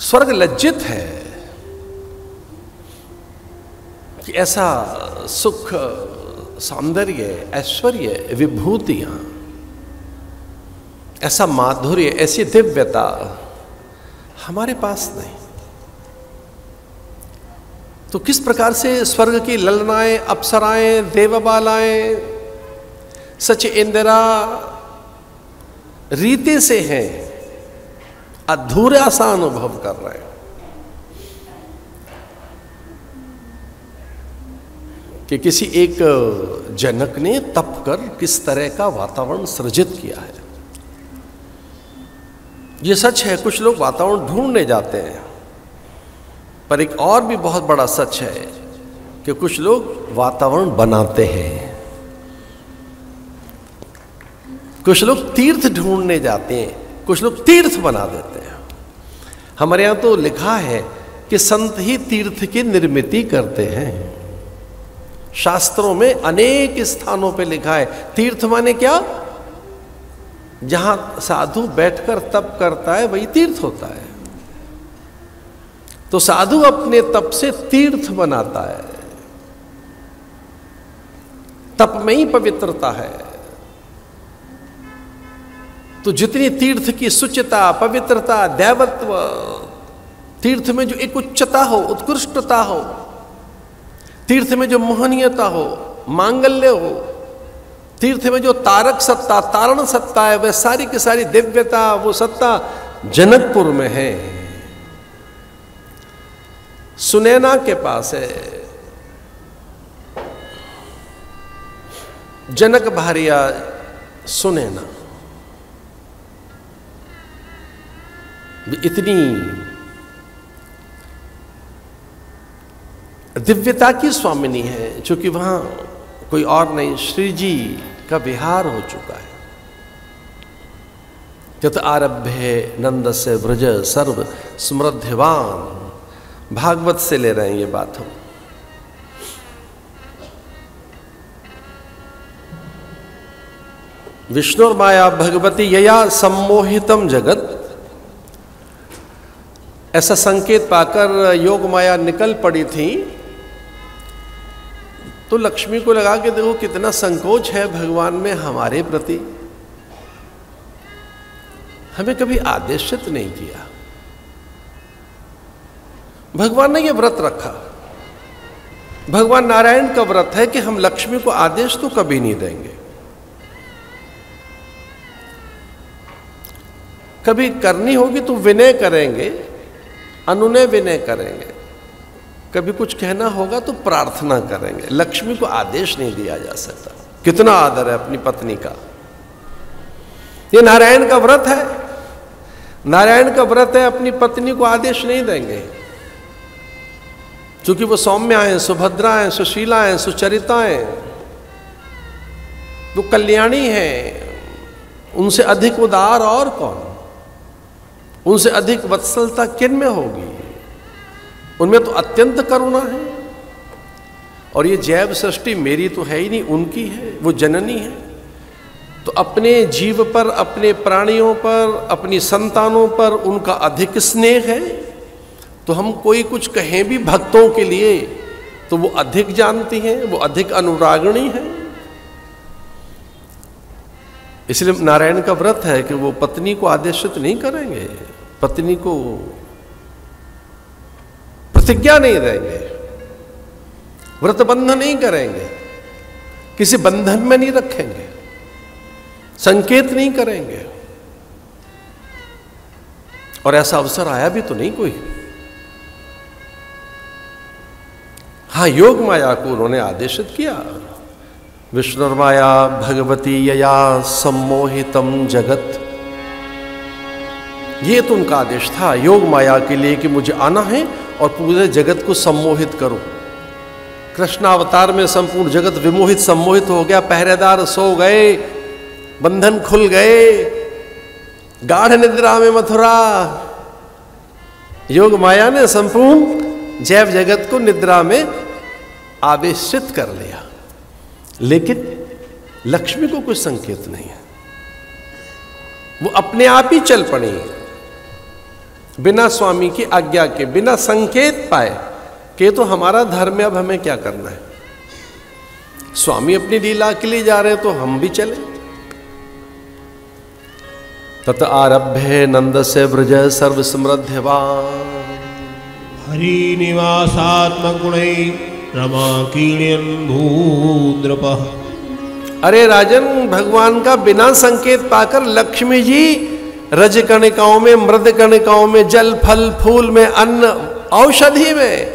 स्वर्ग लज्जित है कि ऐसा सुख, सौंदर्य, ऐश्वर्य, विभूतियां, ऐसा माधुर्य, ऐसी दिव्यता हमारे पास नहीं। तो किस प्रकार से स्वर्ग की ललनाएं, अप्सराएं, देवबालाएं, सच इंदिरा रीति से हैं, अधूरा सा अनुभव कर रहे हैं। कि किसी एक जनक ने तप कर किस तरह का वातावरण सृजित किया है। ये सच है, कुछ लोग वातावरण ढूंढने जाते हैं, पर एक और भी बहुत बड़ा सच है कि कुछ लोग वातावरण बनाते हैं। कुछ लोग तीर्थ ढूंढने जाते हैं, कुछ लोग तीर्थ बना देते हैं। हमारे यहां तो लिखा है कि संत ही तीर्थ की निर्मिति करते हैं। शास्त्रों में अनेक स्थानों पे लिखा है। तीर्थ माने क्या? जहां साधु बैठकर तप करता है वही तीर्थ होता है। तो साधु अपने तप से तीर्थ बनाता है। तप में ही पवित्रता है। तो जितनी तीर्थ की शुचिता, पवित्रता, दैवत्व, तीर्थ में जो एक उच्चता हो, उत्कृष्टता हो, तीर्थ में जो मोहनीयता हो, मांगल्य हो, तीर्थ में जो तारक सत्ता, तारण सत्ता है, वह सारी की सारी दिव्यता, वो सत्ता जनकपुर में है। सुनैना के पास है। जनक भारिया सुनैना, इतनी दिव्यता की स्वामिनी है, चूंकि वहां कोई और नहीं, श्री जी का विहार हो चुका है। यत आरभ्य नंद से व्रज सर्व समृद्धिवान, भागवत से ले रहे हैं ये बात हम। विष्णु माया भगवती यया सम्मोहितम जगत, ऐसा संकेत पाकर योग माया निकल पड़ी थी। तो लक्ष्मी को लगा कि देखो कितना संकोच है भगवान में हमारे प्रति, हमें कभी आदेशित नहीं किया। भगवान ने यह व्रत रखा। भगवान नारायण का व्रत है कि हम लक्ष्मी को आदेश तो कभी नहीं देंगे। कभी करनी होगी तो विनय करेंगे, अनुनय विनय करेंगे। कभी कुछ कहना होगा तो प्रार्थना करेंगे। लक्ष्मी को आदेश नहीं दिया जा सकता। कितना आदर है अपनी पत्नी का। ये नारायण का व्रत है। नारायण का व्रत है, अपनी पत्नी को आदेश नहीं देंगे, क्योंकि वो सौम्या हैं, सुभद्रा हैं, सुशीला हैं, सुचरिता हैं, वो कल्याणी हैं। उनसे अधिक उदार और कौन? उनसे अधिक वत्सलता किन में होगी? उनमें तो अत्यंत करुणा है। और ये जैव सृष्टि मेरी तो है ही नहीं, उनकी है, वो जननी है। तो अपने जीव पर, अपने प्राणियों पर, अपनी संतानों पर उनका अधिक स्नेह है। तो हम कोई कुछ कहें भी भक्तों के लिए तो वो अधिक जानती हैं, वो अधिक अनुरागिणी है। इसलिए नारायण का व्रत है कि वो पत्नी को आदेशित नहीं करेंगे, पत्नी को प्रतिज्ञा नहीं देंगे, व्रत बंधन नहीं करेंगे, किसी बंधन में नहीं रखेंगे, संकेत नहीं करेंगे। और ऐसा अवसर आया भी तो नहीं कोई। हाँ, योग माया को उन्होंने आदेशित किया। विष्णुर्माया भगवती यया सम्मोहितम जगत, ये तो उनका आदेश था योग माया के लिए कि मुझे आना है और पूरे जगत को सम्मोहित करो। कृष्णावतार में संपूर्ण जगत विमोहित सम्मोहित हो गया। पहरेदार सो गए, बंधन खुल गए, गाढ़ निद्रा में मथुरा। योग माया ने संपूर्ण जैव जगत को निद्रा में आवेशित कर लिया। लेकिन लक्ष्मी को कुछ संकेत नहीं है, वो अपने आप ही चल पड़ी। बिना स्वामी की आज्ञा के, बिना संकेत पाए कि तो हमारा धर्म है, अब हमें क्या करना है। स्वामी अपनी लीला के लिए जा रहे तो हम भी चले। तत आरभ्य नंद से व्रज सर्व समृद्धवान हरि निवासात्मक गुणै रमा कीर्णन भूद्रप। अरे राजन, भगवान का बिना संकेत पाकर लक्ष्मी जी रज कणिकाओं में, मृद कणिकाओं में, जल फल फूल में, अन्न औषधि में,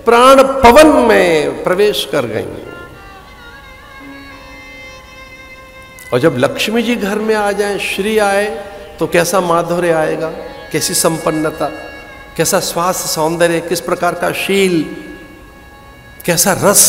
प्राण पवन में प्रवेश कर गई। और जब लक्ष्मी जी घर में आ जाए, श्री आए, तो कैसा माधुर्य आएगा, कैसी संपन्नता, कैसा स्वास्थ्य सौंदर्य, किस प्रकार का शील, कैसा रस